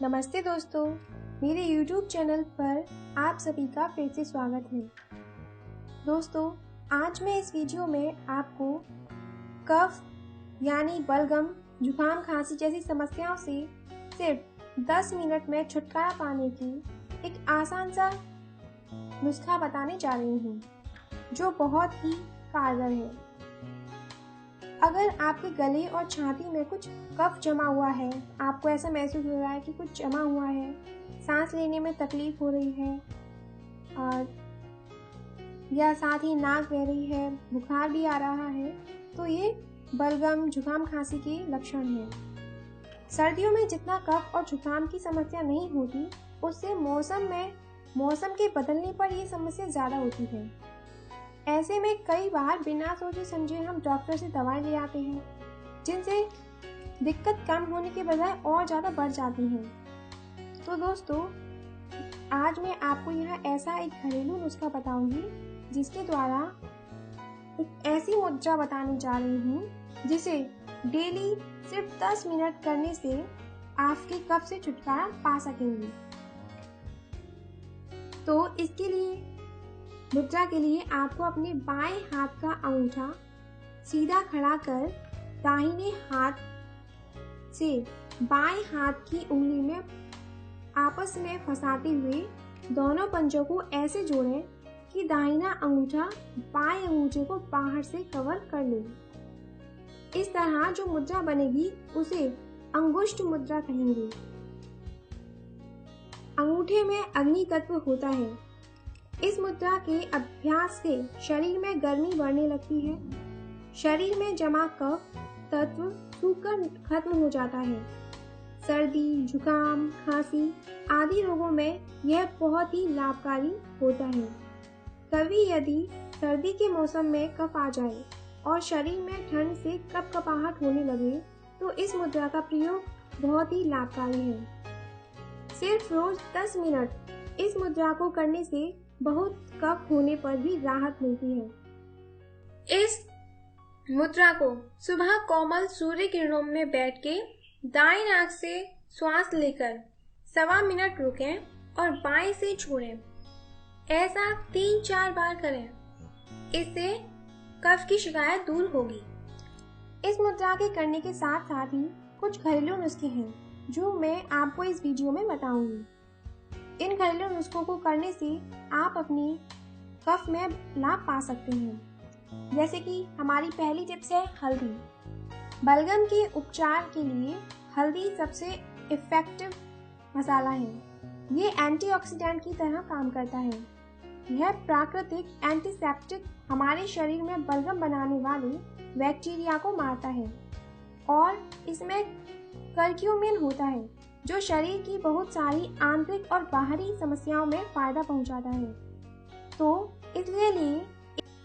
नमस्ते दोस्तों, मेरे YouTube चैनल पर आप सभी का फिर से स्वागत है। दोस्तों, आज मैं इस वीडियो में आपको कफ यानी बलगम, जुकाम, खांसी जैसी समस्याओं से सिर्फ 10 मिनट में छुटकारा पाने की एक आसान सा नुस्खा बताने जा रही हूँ, जो बहुत ही कारगर है। अगर आपके गले और छाती में कुछ कफ जमा हुआ है, आपको ऐसा महसूस हो रहा है कि कुछ जमा हुआ है, सांस लेने में तकलीफ हो रही है या साथ ही नाक बह रही है, बुखार भी आ रहा है, तो ये बलगम, जुकाम, खांसी के लक्षण हैं। सर्दियों में जितना कफ और जुकाम की समस्या नहीं होती, उससे मौसम के बदलने पर ये समस्या ज़्यादा होती है। ऐसे में कई बार बिना सोचे समझे हम डॉक्टर से दवाएं ले आते हैं, जिनसे दिक्कत कम होने के बजाय और ज़्यादा बढ़ जाती है। तो दोस्तों, आज मैं आपको यहाँ ऐसा एक घरेलू नुस्खा बताऊंगी, जिसके द्वारा एक ऐसी मुद्रा बताने जा रही हूँ, जिसे डेली सिर्फ 10 मिनट करने से आपके कफ से छुटकारा पा सकेंगे। तो इसके लिए मुद्रा के लिए आपको अपने बाएं हाथ का अंगूठा सीधा खड़ा कर दाहिने हाथ से बाएं हाथ की उंगली में आपस में फंसाते हुए दोनों पंजों को ऐसे जोड़ें कि दाहिना अंगूठा बाएं अंगूठे को बाहर से कवर कर ले। इस तरह जो मुद्रा बनेगी उसे अंगुष्ठ मुद्रा कहेंगे। अंगूठे में अग्नि तत्व होता है। इस मुद्रा के अभ्यास से शरीर में गर्मी बढ़ने लगती है। शरीर में जमा कफ तत्व सूखकर खत्म हो जाता है। सर्दी, जुकाम, खांसी आदि रोगों में यह बहुत ही लाभकारी होता है। कभी यदि सर्दी के मौसम में कफ आ जाए और शरीर में ठंड से कपकपाहट होने लगे, तो इस मुद्रा का प्रयोग बहुत ही लाभकारी है। सिर्फ रोज 10 मिनट इस मुद्रा को करने से बहुत कफ होने पर भी राहत मिलती है। इस मुद्रा को सुबह कोमल सूर्य किरणों में बैठ के दाएं नाक से श्वास लेकर 1.25 मिनट रुकें और बाएं से छोड़ें। ऐसा 3-4 बार करें। इससे कफ की शिकायत दूर होगी। इस मुद्रा के करने के साथ साथ ही कुछ घरेलू नुस्खे हैं, जो मैं आपको इस वीडियो में बताऊंगी। इन घरेलू नुस्खों को करने से आप अपनी कफ में लाभ पा सकते हैं। जैसे कि हमारी पहली टिप्स है हल्दी। बलगम के उपचार के लिए हल्दी सबसे इफेक्टिव मसाला है। ये एंटीऑक्सीडेंट की तरह काम करता है। यह प्राकृतिक एंटीसेप्टिक हमारे शरीर में बलगम बनाने वाले बैक्टीरिया को मारता है और इसमें करक्यूमिन होता है, जो शरीर की बहुत सारी आंतरिक और बाहरी समस्याओं में फायदा पहुंचाता है। तो इसलिए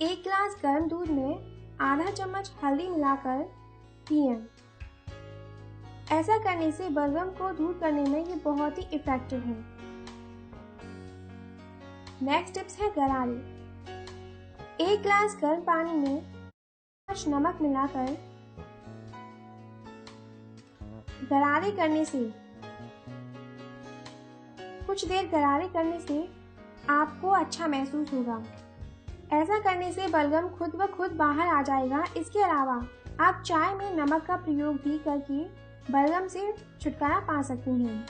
1 गिलास गर्म दूध में आधा चम्मच हल्दी मिलाकर पिएं। ऐसा करने से बलगम को दूर करने में ये बहुत ही इफेक्टिव है। नेक्स्ट टिप्स है गरारे। 1 गिलास गर्म पानी में नमक मिलाकर गरारे करने से कुछ देर गरारे करने से आपको अच्छा महसूस होगा। ऐसा करने से बलगम खुद ब खुद बाहर आ जाएगा। इसके अलावा आप चाय में नमक का प्रयोग भी करके बलगम से छुटकारा पा सकती हैं।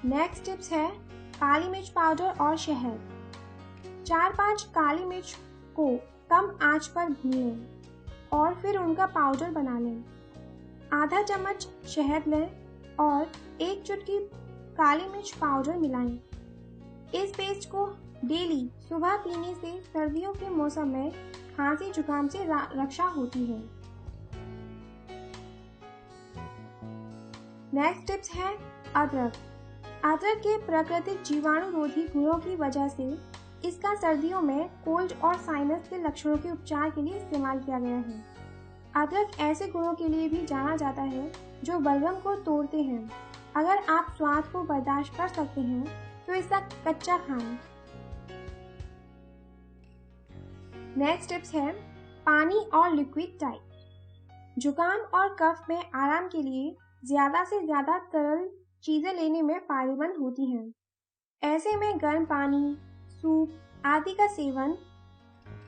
नेक्स्ट टिप्स है काली मिर्च पाउडर और शहद। 4-5 काली मिर्च को कम आंच पर भूनें और फिर उनका पाउडर बना लें। आधा चम्मच शहद लें और 1 चुटकी काली मिर्च पाउडर मिलाएं। इस पेस्ट को डेली सुबह पीने से सर्दियों के मौसम में खांसी जुकाम से रक्षा होती है। नेक्स्ट टिप्स है अदरक। अदरक के प्राकृतिक जीवाणुरोधी गुणों की वजह से इसका सर्दियों में कोल्ड और साइनस के लक्षणों के उपचार के लिए इस्तेमाल किया गया है। अदरक ऐसे गुणों के लिए भी जाना जाता है जो बलगम को तोड़ते हैं। अगर आप स्वाद को बर्दाश्त कर सकते हैं तो इसका कच्चा खाएं। नेक्स्ट टिप्स है पानी और लिक्विड डाइट। जुकाम और कफ में आराम के लिए ज़्यादा से ज़्यादा तरल चीज़ें लेने में फायदेमंद होती हैं। ऐसे में गर्म पानी, सूप आदि का सेवन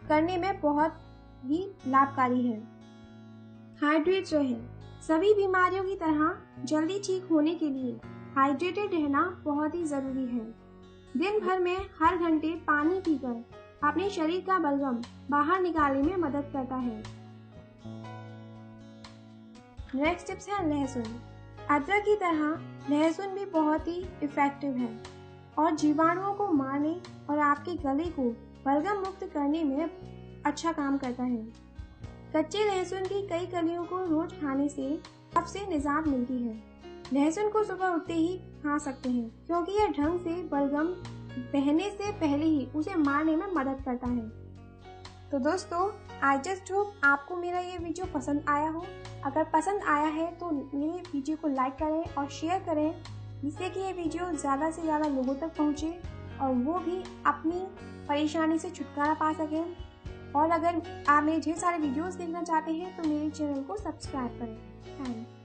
करने में बहुत ही लाभकारी है। हाइड्रेट रहें। सभी बीमारियों की तरह जल्दी ठीक होने के लिए हाइड्रेटेड रहना बहुत ही ज़रूरी है। दिन भर में हर घंटे पानी पीकर अपने शरीर का बलगम बाहर निकालने में मदद करता है। नेक्स्ट टिप्स है लहसुन। अदरक की तरह लहसुन भी बहुत ही इफ़ेक्टिव है और जीवाणुओं को मारने और आपके गले को बलगम मुक्त करने में अच्छा काम करता है। कच्चे लहसुन की कई कलियों को रोज खाने से कफ से निजात मिलती है। लहसुन को सुबह उठते ही खा सकते हैं क्योंकि यह ढंग से बलगम बहने से पहले ही उसे मारने में मदद करता है। तो दोस्तों, आई जस्ट होप आपको मेरा ये वीडियो पसंद आया हो। अगर पसंद आया है तो मेरे वीडियो को लाइक करें और शेयर करें, जिससे कि ये वीडियो ज़्यादा से ज़्यादा लोगों तक पहुँचे और वो भी अपनी परेशानी से छुटकारा पा सकें। और अगर आप मेरे ढेर सारे वीडियोस देखना चाहते हैं तो मेरे चैनल को सब्सक्राइब करें। थैंक्स।